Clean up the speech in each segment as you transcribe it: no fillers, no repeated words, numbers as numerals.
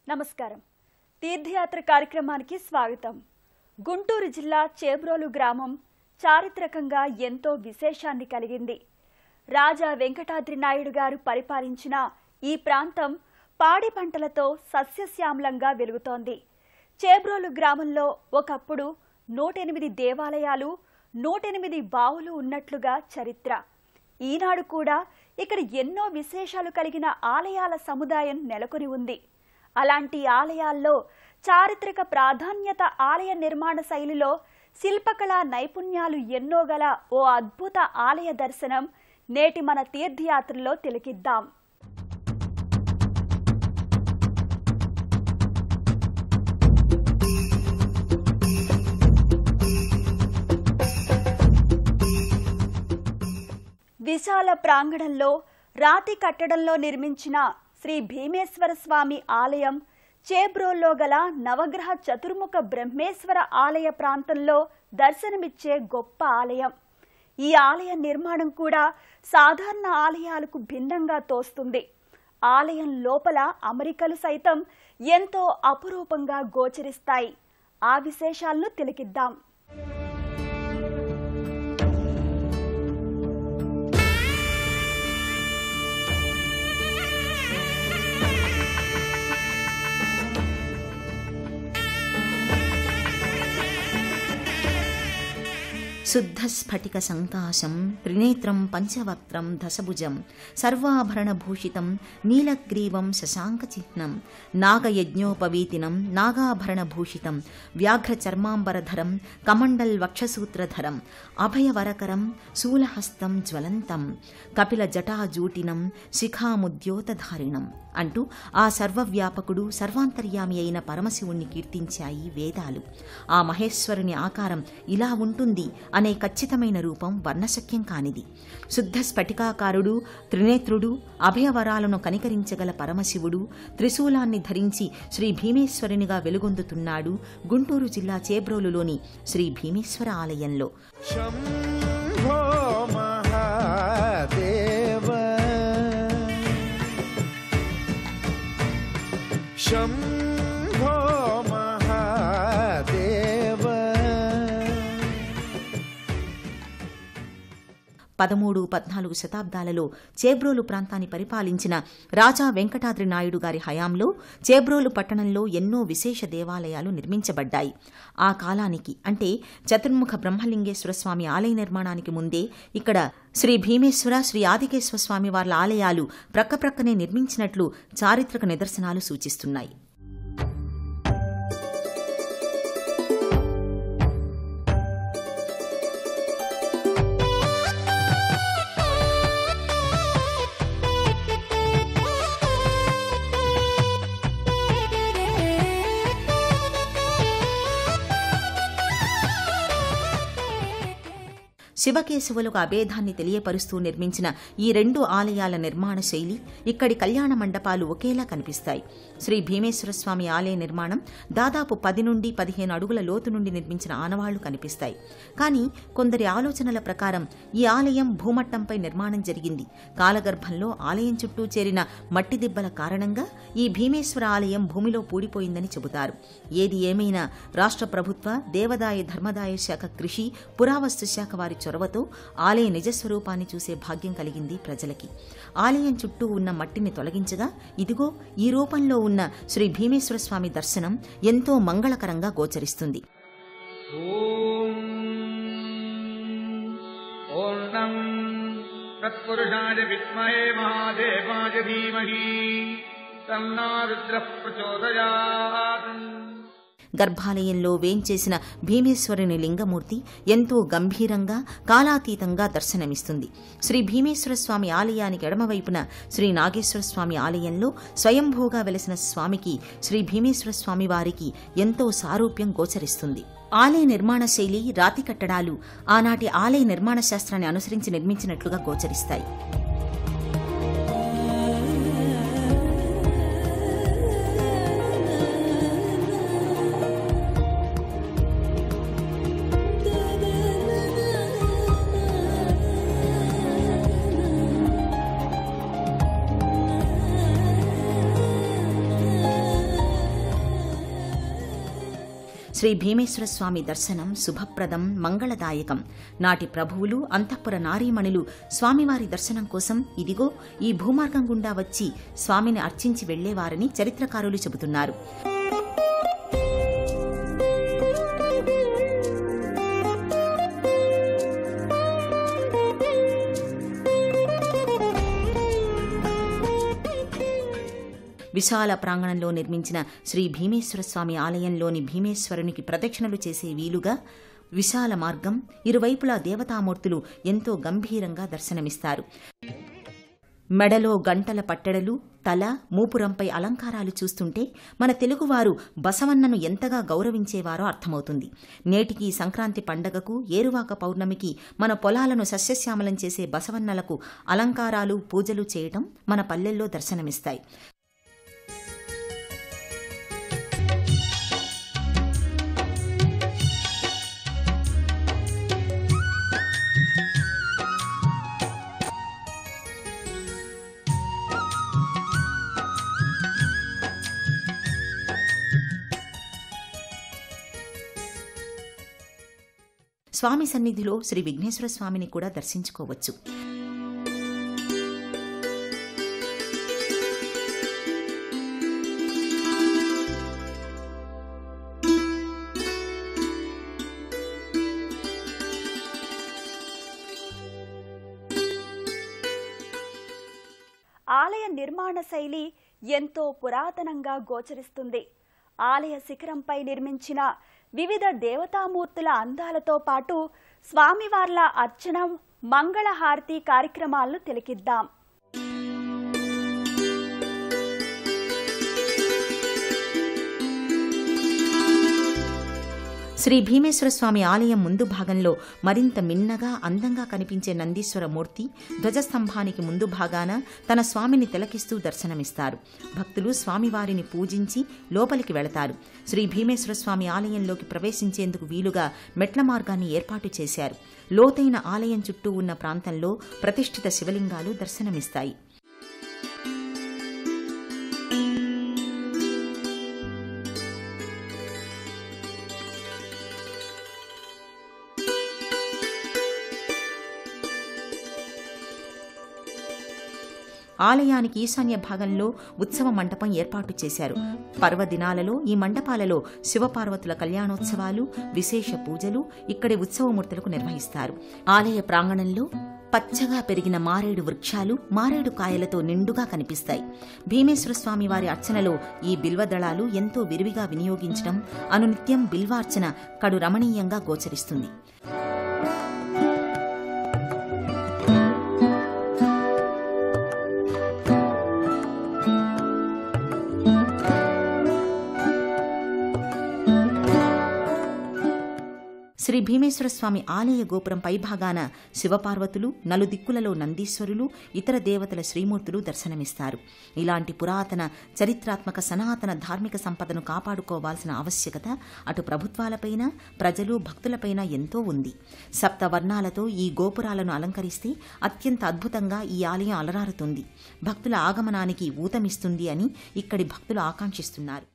నమస్కారం. తీర్థయాత్ర కార్యక్రమానికి స్వాగతం. గుంటూరు జిల్లా చేబ్రోలు గ్రామం చారిత్రకంగా ఎంతో విశేషాన్ని కలిగింది. రాజా వెంకటాద్రి నాయుడు గారు పరిపాలించిన ఈ ప్రాంతం పాడి పంటలతో సస్యశ్యామలంగా వెలుగుతోంది. చేబ్రోలు గ్రామంలో ఒకప్పుడు 108 దేవాలయాలు, 108 బావులు ఉన్నట్లుగా చరిత్ర. ఈనాడు కూడా ఇక్కడ ఎన్నో విశేషాలు కలిగిన ఆలయాల సముదాయం నెలకొని ఉంది. అలాంటి ఆలయాల్లో చారిత్రక ప్రాధాన్యత ఆలయ నిర్మాణ శైలిలో శిల్పకళా నైపుణ్యాలు ఎన్నో గల ఓ అద్భుత ఆలయ దర్శనం నేటి మన తీర్థయాత్రలో తిలకిద్దాం. విశాల ప్రాంగణంలో రాతి కట్టడంలో నిర్మించిన శ్రీ భీమేశ్వర స్వామి ఆలయం చేబ్రోల్లో గల నవగ్రహ చతుర్ముఖ బ్రహ్మేశ్వర ఆలయ ప్రాంతంలో దర్శనమిచ్చే గొప్ప ఆలయం. ఈ ఆలయ నిర్మాణం కూడా సాధారణ ఆలయాలకు భిన్నంగా తోస్తుంది. ఆలయం లోపల అమరికలు సైతం ఎంతో అపురూపంగా గోచరిస్తాయి. ఆ విశేషాలను తిలకిద్దాం. శుద్ధ స్ఫటిక సంకాశం త్రినేత్రం పంచవక్త్రం దశభుజం సర్వాభరణభూషితం నీలగ్రీవం శశాంకచిహ్నం నాగయజ్ఞోపవీతినం నాగాభరణభూషితం వ్యాఘ్రచర్మాంబరధరం కమండల్ వక్షసూత్రధరం అభయవరకరం శూలహస్తం జ్వలంతం కపిల జటాజూటినం శిఖాముద్యోతధారిణం అంటూ ఆ సర్వవ్యాపకుడు సర్వాంతర్యామి అయిన పరమశివుణ్ణి కీర్తించాయి వేదాలు. ఆ మహేశ్వరుని ఆకారం ఇలా ఉంటుంది అనే ఖచ్చితమైన రూపం వర్ణశక్యం కానిది. శుద్ధ స్ఫటికాకారుడు, త్రినేత్రుడు, అభయవరాలను కనికరించగల పరమశివుడు త్రిశూలాన్ని ధరించి శ్రీ భీమేశ్వరునిగా వెలుగొందుతున్నాడు గుంటూరు జిల్లా చేబ్రోలులోని శ్రీ భీమేశ్వర ఆలయంలో. శంభో మహాదేవ. 13-14 శతాబ్దాలలో చేబ్రోలు ప్రాంతాన్ని పరిపాలించిన రాజా వెంకటాద్రి నాయుడు గారి హయాంలో చేబ్రోలు పట్టణంలో ఎన్నో విశేష దేవాలయాలు నిర్మించబడ్డాయి. ఆ కాలానికి అంటే చతుర్ముఖ బ్రహ్మలింగేశ్వర స్వామి ఆలయ నిర్మాణానికి ముందే ఇక్కడ శ్రీ భీమేశ్వర, శ్రీ ఆదికేశ్వర స్వామి వార్ల ఆలయాలు ప్రక్కప్రక్కనే నిర్మించినట్లు చారిత్రక నిదర్శనాలు సూచిస్తున్నాయి. శివకేశవులకు అభేదాన్ని తెలియపరుస్తూ నిర్మించిన ఈ 2 ఆలయాల నిర్మాణ శైలి, ఇక్కడి కళ్యాణ మండపాలు ఒకేలా కనిపిస్తాయి. శ్రీ భీమేశ్వర స్వామి ఆలయ నిర్మాణం దాదాపు 10 నుండి 15 అడుగుల లోతు నుండి నిర్మించిన ఆనవాళ్లు కనిపిస్తాయి. కానీ కొందరి ఆలోచనల ప్రకారం ఈ ఆలయం భూమట్టంపై నిర్మాణం జరిగింది. కాలగర్భంలో ఆలయం చుట్టూ చేరిన మట్టి దిబ్బల కారణంగా ఈ భీమేశ్వర ఆలయం భూమిలో పూడిపోయిందని చెబుతారు. ఏది ఏమైనా రాష్ట్ర ప్రభుత్వ దేవాదాయ ధర్మదాయ శాఖ, కృషి పురావస్తు శాఖ వారి చొరవతో ఆలయ నిజస్వరూపాన్ని చూసే భాగ్యం కలిగింది ప్రజలకి. ఆలయం చుట్టూ ఉన్న మట్టిని తొలగించగా ఇదిగో ఈ రూపంలో ఉన్న శ్రీ భీమేశ్వర స్వామి దర్శనం ఎంతో మంగళకరంగా గోచరిస్తుంది. గర్భాలయంలో వేంచేసిన భీమేశ్వరుని లింగమూర్తి ఎంతో గంభీరంగా కాలాతీతంగా దర్శనమిస్తుంది. శ్రీ భీమేశ్వర స్వామి ఆలయానికి ఎడమవైపున శ్రీ నాగేశ్వర స్వామి ఆలయంలో స్వయంభూగా వెలసిన స్వామికి శ్రీ భీమేశ్వర స్వామి వారికి ఎంతో సారూప్యం గోచరిస్తుంది. ఆలయ నిర్మాణ శైలి, రాతి కట్టడాలు ఆనాటి ఆలయ నిర్మాణ శాస్త్రాన్ని అనుసరించి నిర్మించినట్లుగా గోచరిస్తాయి. శ్రీ భీమేశ్వర స్వామి దర్శనం శుభప్రదం, మంగళదాయకం. నాటి ప్రభువులు, అంతఃపుర నారీమణులు స్వామివారి దర్శనం కోసం ఇదిగో ఈ భూమార్గం గుండా వచ్చి స్వామిని అర్చించి వెళ్లేవారని చరిత్రకారులు చెబుతున్నారు. విశాల ప్రాంగణంలో నిర్మించిన శ్రీ భీమేశ్వర స్వామి ఆలయంలోని భీమేశ్వరునికి ప్రదక్షిణలు చేసే వీలుగా విశాల మార్గం, ఇరువైపులా దేవతామూర్తులు ఎంతో గంభీరంగా దర్శనమిస్తారు. మెడలో గంటల పట్టెడలు, తల, మూపురంపై అలంకారాలు చూస్తుంటే మన తెలుగువారు బసవన్నను ఎంతగా గౌరవించేవారో అర్థమవుతుంది. నేటికి సంక్రాంతి పండగకు, ఏరువాక పౌర్ణమికి మన పొలాలను సస్యశ్యామలం చేసే బసవన్నలకు అలంకారాలు, పూజలు చేయటం మన పల్లెల్లో దర్శనమిస్తాయి. స్వామి సన్నిధిలో శ్రీ విఘ్నేశ్వర స్వామిని కూడా దర్శించుకోవచ్చు. ఆలయ నిర్మాణ శైలి ఎంతో పురాతనంగా గోచరిస్తుంది. ఆలయ శిఖరంపై నిర్మించిన వివిధ దేవతామూర్తుల అందాలతో పాటు స్వామివార్ల అర్చన, మంగళహారతి కార్యక్రమాలను తిలకిద్దాం. శ్రీ భీమేశ్వర స్వామి ఆలయం ముందు భాగంలో మరింత మిన్నగా, అందంగా కనిపించే నందీశ్వర మూర్తి ధ్వజస్తంభానికి ముందు భాగాన తన స్వామిని తిలకిస్తూ దర్శనమిస్తారు. భక్తులు స్వామివారిని పూజించి లోపలికి వెళతారు. శ్రీ భీమేశ్వర స్వామి ఆలయంలోకి ప్రవేశించేందుకు వీలుగా మెట్ల మార్గాన్ని ఏర్పాటు చేశారు. లోతైన ఆలయం చుట్టూ ఉన్న ప్రాంతంలో ప్రతిష్ఠిత శివలింగాలు దర్శనమిస్తాయి. ఆలయానికి ఈశాన్య భాగంలో ఉత్సవ మంటపం ఏర్పాటు చేశారు. పర్వదినాలలో ఈ మండపాలలో శివపార్వతుల కళ్యాణోత్సవాలు, విశేష పూజలు ఇక్కడి ఉత్సవమూర్తులకు నిర్వహిస్తారు. ఆలయ ప్రాంగణంలో పచ్చగా పెరిగిన మారేడు వృక్షాలు, మారేడు కాయలతో నిండుగా కనిపిస్తాయి. భీమేశ్వర స్వామి వారి అర్చనలో ఈ బిల్వదళాలు ఎంతో విరివిగా వినియోగించడం, అనునిత్యం బిల్వార్చన కడు రమణీయంగా గోచరిస్తుంది. శ్రీ భీమేశ్వర స్వామి ఆలయ గోపురం పైభాగాన శివపార్వతులు, నలుదిక్కులలో నందీశ్వరులు, ఇతర దేవతల శ్రీమూర్తులు దర్శనమిస్తారు. ఇలాంటి పురాతన, చరిత్రాత్మక, సనాతన ధార్మిక సంపదను కాపాడుకోవాల్సిన ఆవశ్యకత అటు ప్రభుత్వాలపైన, ప్రజలు, భక్తులపైన ఎంతో ఉంది. సప్తవర్ణాలతో ఈ గోపురాలను అలంకరిస్తే అత్యంత అద్భుతంగా ఈ ఆలయం అలరారుతుంది. భక్తుల ఆగమనానికి ఊతమిస్తుంది అని ఇక్కడి భక్తులు ఆకాంక్షిస్తున్నారు.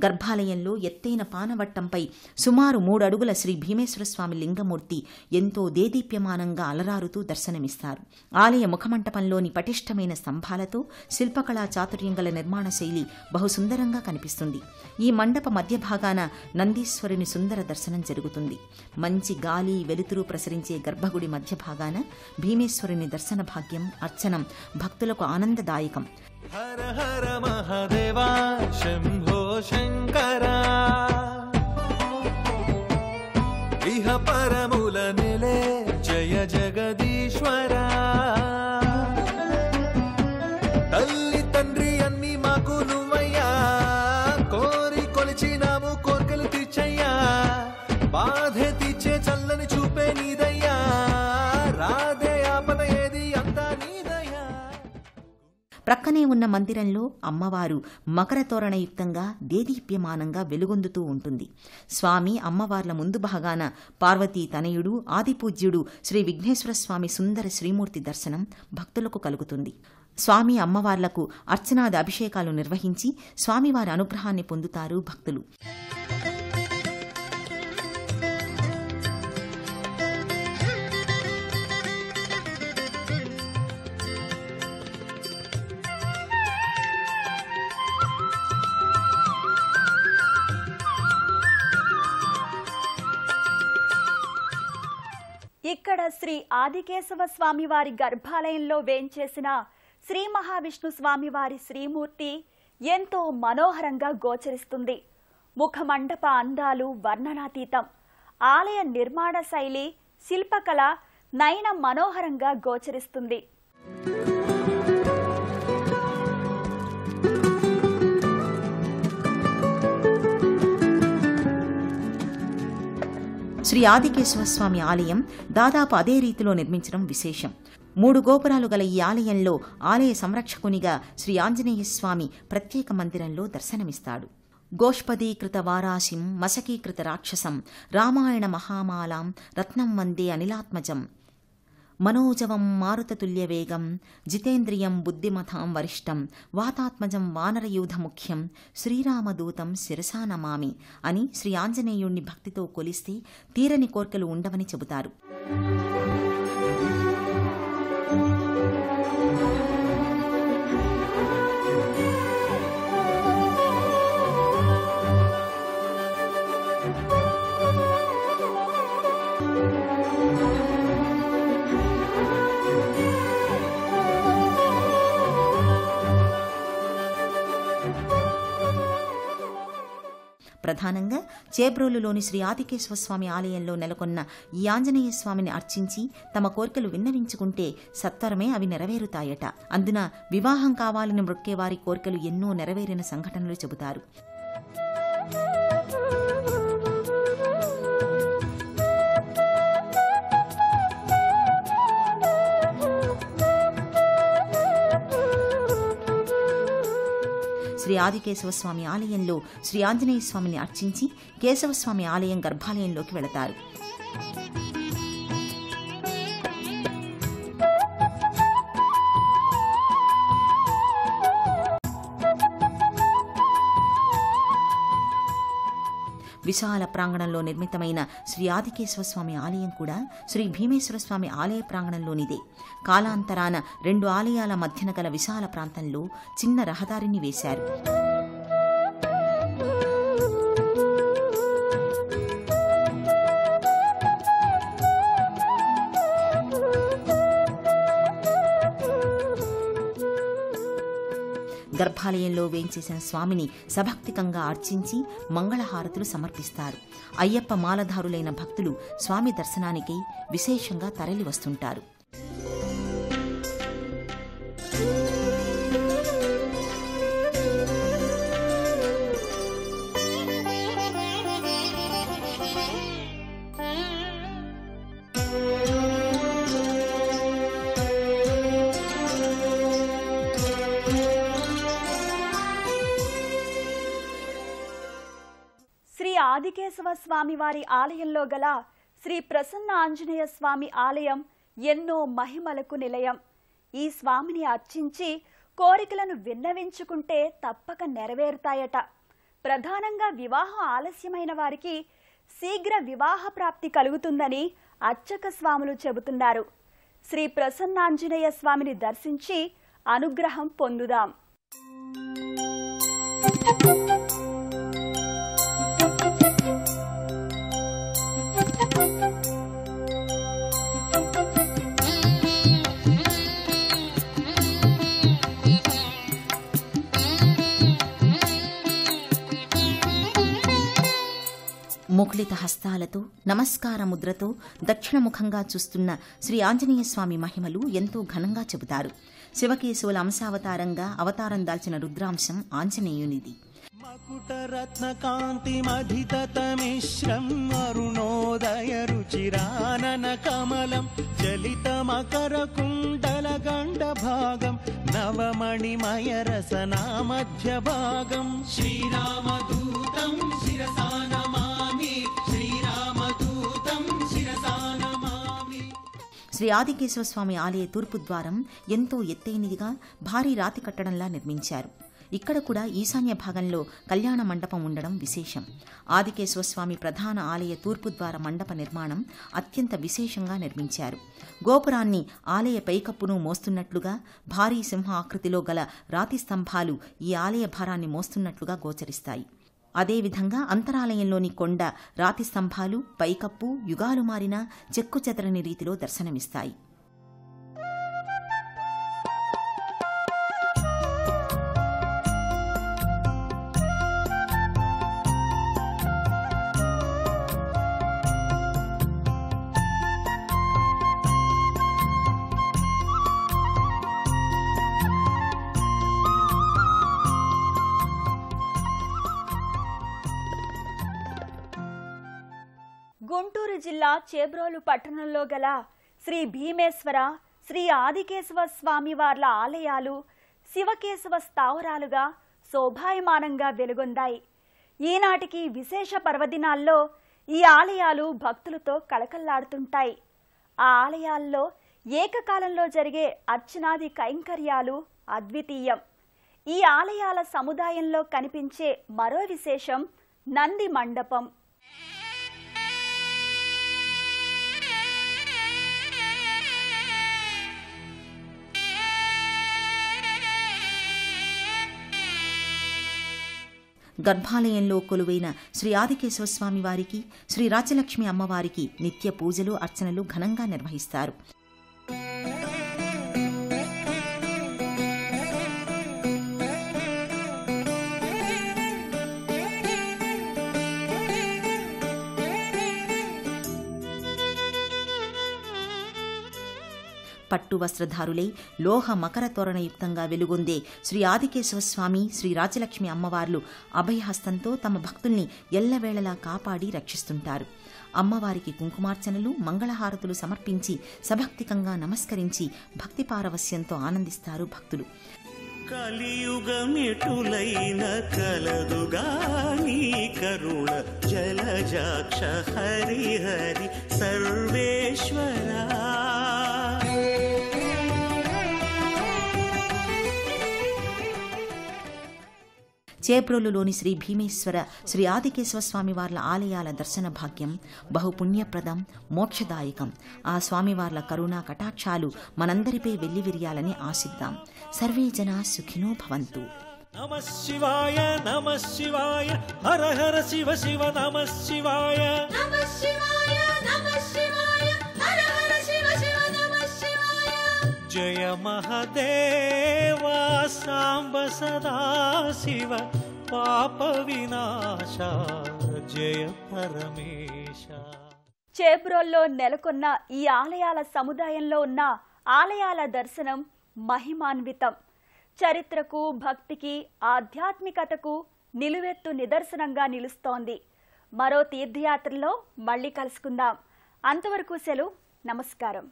గర్భాలయంలో ఎత్తైన పానవట్టంపై సుమారు 3 అడుగుల శ్రీ భీమేశ్వర స్వామి లింగమూర్తి ఎంతో దేదీప్యమానంగా అలరారుతూ దర్శనమిస్తారు. ఆలయ ముఖమంటపంలోని పటిష్టమైన స్తంభాలతో శిల్పకళా చాతుర్యం గల నిర్మాణ శైలి బహుసుందరంగా కనిపిస్తుంది. ఈ మండప మధ్య భాగాన నందీశ్వరుని సుందర దర్శనం జరుగుతుంది. మంచి గాలి, వెలుతురు ప్రసరించే గర్భగుడి మధ్య భాగాన భీమేశ్వరుని దర్శన భాగ్యం, అర్చనం భక్తులకు ఆనందదాయకం. హర హర మహాదేవా శంభో శంకరా, ఇహ పరముల నిలే జయ జగదీశ్వరా. తల్లి తండ్రి అన్ని మాకు నువ్వయ్యా, కోరి కొలిచినాము కోర్కెలు తీర్చయ్యా. బాధే తీర్చే చల్లని చూపే నీదయ్యా, రాధే ఆపద ఏది అంతా నీదయ్యా. ప్రక్కనే ఉన్న మందిరంలో అమ్మవారు మకర తోరణయుక్తంగా దేదీప్యమానంగా వెలుగొందుతూ ఉంటుంది. స్వామి అమ్మవార్ల ముందు భాగాన పార్వతీ తనయుడు ఆదిపూజ్యుడు శ్రీ విఘ్నేశ్వర స్వామి సుందర శ్రీమూర్తి దర్శనం భక్తులకు కలుగుతుంది. స్వామి అమ్మవార్లకు అర్చనాది అభిషేకాలు నిర్వహించి స్వామివారి అనుగ్రహాన్ని పొందుతారు భక్తులు. ఇక్కడ శ్రీ ఆదికేశవ స్వామివారి గర్భాలయంలో వేంచేసిన శ్రీ మహావిష్ణు స్వామివారి శ్రీమూర్తి ఎంతో మనోహరంగా గోచరిస్తుంది. ముఖమండప అందాలు వర్ణనాతీతం. ఆలయ నిర్మాణ శైలి, శిల్పకళ నయన మనోహరంగా గోచరిస్తుంది. శ్రీ ఆదికేశవస్వామి ఆలయం దాదాపు అదే రీతిలో నిర్మించడం విశేషం. 3 గోపురాలు గల ఈ ఆలయంలో ఆలయ సంరక్షకునిగా శ్రీ ఆంజనేయస్వామి ప్రత్యేక మందిరంలో దర్శనమిస్తాడు. గోష్పదీకృత వారాశిం మశకీకృత రాక్షసం రామాయణ మహామాలాం రత్నం వందే అనిలాత్మజం మనోజవం మారుతతుల్యవేగం జితేంద్రియం బుద్ధిమతాం వరిష్టం వాతాత్మజం వానరయూధముఖ్యం శ్రీరామదూతం శిరసా నమామి అని శ్రీ ఆంజనేయుణ్ణి భక్తితో కొలిస్తే తీరని కోర్కెలు ఉండవని చెబుతారు. ప్రధానంగా చేబ్రోలులోని శ్రీ ఆదికేశవస్వామి ఆలయంలో నెలకొన్న ఈ ఆంజనేయ స్వామిని అర్చించి తమ కోరికలు విన్నవించుకుంటే సత్వరమే అవి నెరవేరుతాయట. అందున వివాహం కావాలని మొక్కేవారి కోరికలు ఎన్నో నెరవేరిన సంఘటనలు చెబుతారు. శ్రీ ఆదికేశవస్వామి ఆలయంలో శ్రీ ఆంజనేయ స్వామిని అర్చించి కేశవస్వామి ఆలయం గర్భాలయంలోకి వెళతారు. విశాల ప్రాంగణంలో నిర్మితమైన శ్రీ ఆదికేశవస్వామి ఆలయం కూడా శ్రీ భీమేశ్వర స్వామి ఆలయ ప్రాంగణంలోనిదే. కాలాంతరాన 2 ఆలయాల మధ్యన గల విశాల ప్రాంతంలో చిన్న రహదారిని వేశారు. గర్భాలయంలో వేంచేసిన స్వామిని సభక్తికంగా అర్చించి మంగళహారతులు సమర్పిస్తారు. అయ్యప్ప మాలధారులైన భక్తులు స్వామి దర్శనానికి విశేషంగా తరలి వస్తుంటారు. ఆదికేశవ స్వామివారి ఆలయంలో గల శ్రీ ప్రసన్న ఆంజనేయ స్వామి ఆలయం ఎన్నో మహిమలకు నిలయం. ఈ స్వామిని అర్చించి కోరికలను విన్నవించుకుంటే తప్పక నెరవేరుతాయట. ప్రధానంగా వివాహం ఆలస్యమైన వారికి శీఘ్ర వివాహ ప్రాప్తి కలుగుతుందని అర్చక స్వాములు చెబుతున్నారు. శ్రీ ప్రసన్నాంజనేయ స్వామిని దర్శించి అనుగ్రహం పొందుదాం. ముకుళిత హస్తాలతో నమస్కార ముద్రతో దక్షిణముఖంగా చూస్తున్న శ్రీ ఆంజనేయ స్వామి మహిమలు ఎంతో ఘనంగా చెబుతారు. శివకేశవుల అంశావతారంగా అవతారం దాల్చిన రుద్రాంశం ఆంజనేయునిది. మకుటరత్నకాంతిమధితమిశ్రం అరుణోదయ రుచిరానన కమలం చలిత మకర కుండల గండ భాగం నవమణిమయ రసనా మధ్య భాగం శ్రీరామదూతం శిరసా నమామి శ్రీరామదూతం శిరసా నమామి. శ్రీ ఆదికేశవ స్వామి ఆలయ తూర్పు ద్వారం ఎంతో ఎత్తైనదిగా భారీ రాతి కట్టడంలా నిర్మించారు. ఇక్కడ కూడా ఈశాన్య భాగంలో కళ్యాణ మండపం ఉండడం విశేషం. ఆదికేశవస్వామి ప్రధాన ఆలయ తూర్పు ద్వార మండప నిర్మాణం అత్యంత విశేషంగా నిర్మించారు. గోపురాన్ని ఆలయ పైకప్పును మోస్తున్నట్లుగా భారీ సింహ ఆకృతిలో గల రాతి స్తంభాలు ఈ ఆలయ భారాన్ని మోస్తున్నట్లుగా గోచరిస్తాయి. అదేవిధంగా అంతరాలయంలోని కొండ రాతి స్తంభాలు పైకప్పు యుగాలు మారిన చెక్కుచెదరని రీతిలో దర్శనమిస్తాయి. గుంటూరు జిల్లా చేబ్రోలు పట్టణంలో గల శ్రీ భీమేశ్వర, శ్రీ ఆదికేశవ స్వామివార్ల ఆలయాలు శివకేశవ స్థావరాలుగా శోభాయమానంగా వెలుగొందాయి. ఈనాటికి విశేష పర్వదినాల్లో ఈ ఆలయాలు భక్తులతో కళకళ్లాడుతుంటాయి. ఆ ఆలయాల్లో ఏకకాలంలో జరిగే అర్చనాది కైంకర్యాలు అద్వితీయం. ఈ ఆలయాల సముదాయంలో కనిపించే మరో విశేషం నంది మండపం. గర్భాలయంలో కొలువైన శ్రీ ఆదికేశవ స్వామి వారికి, శ్రీ రాజ్యలక్ష్మి అమ్మవారికి నిత్య పూజలు అర్చనలు ఘనంగా నిర్వహిస్తారు. పట్టు వస్త్రధారులై లోహ మకర తోరణయుక్తంగా వెలుగొందే శ్రీ ఆదికేశవ స్వామి, శ్రీ రాజ్యలక్ష్మి అమ్మవార్లు అభయహస్తంతో తమ భక్తుల్ని ఎల్లవేళలా కాపాడి రక్షిస్తుంటారు. అమ్మవారికి కుంకుమార్చనలు, మంగళహారతులు సమర్పించి సభక్తికంగా నమస్కరించి భక్తి పారవస్యంతో ఆనందిస్తారు భక్తులు. కలియుగమిటులైన కలదుగాని కరుణ జలజాక్ష హరిహరి సర్వేశ్వరా. చేబ్రోలులోని శ్రీ భీమేశ్వర, శ్రీ ఆదికేశవ స్వామివార్ల ఆలయాల దర్శన భాగ్యం బహుపుణ్యప్రదం, మోక్షదాయకం. ఆ స్వామివార్ల కరుణా కటాక్షాలు మనందరిపై వెల్లివిరియాలని ఆశిద్దాం. సర్వే జనా సుఖినో భవంతు. నమః శివాయ నమః శివాయ హర హర శివ శివ నమః శివాయ నమః శివాయ నమః శివాయ హర హర శివ శివ నమః శివాయ. జయ మహదేవా సాంబ సదా శివ పాప వినాశ జయ పరమేశ. చేబ్రోల్లో నెలకొన్న ఈ ఆలయాల సముదాయంలో ఉన్న ఆలయాల దర్శనం మహిమాన్వితం. చరిత్రకు, భక్తికి, ఆధ్యాత్మికతకు నిలువెత్తు నిదర్శనంగా నిలుస్తోంది. మరో తీర్థయాత్రలో మళ్ళీ కలుసుకుందాం. అంతవరకు సెలవు. నమస్కారం.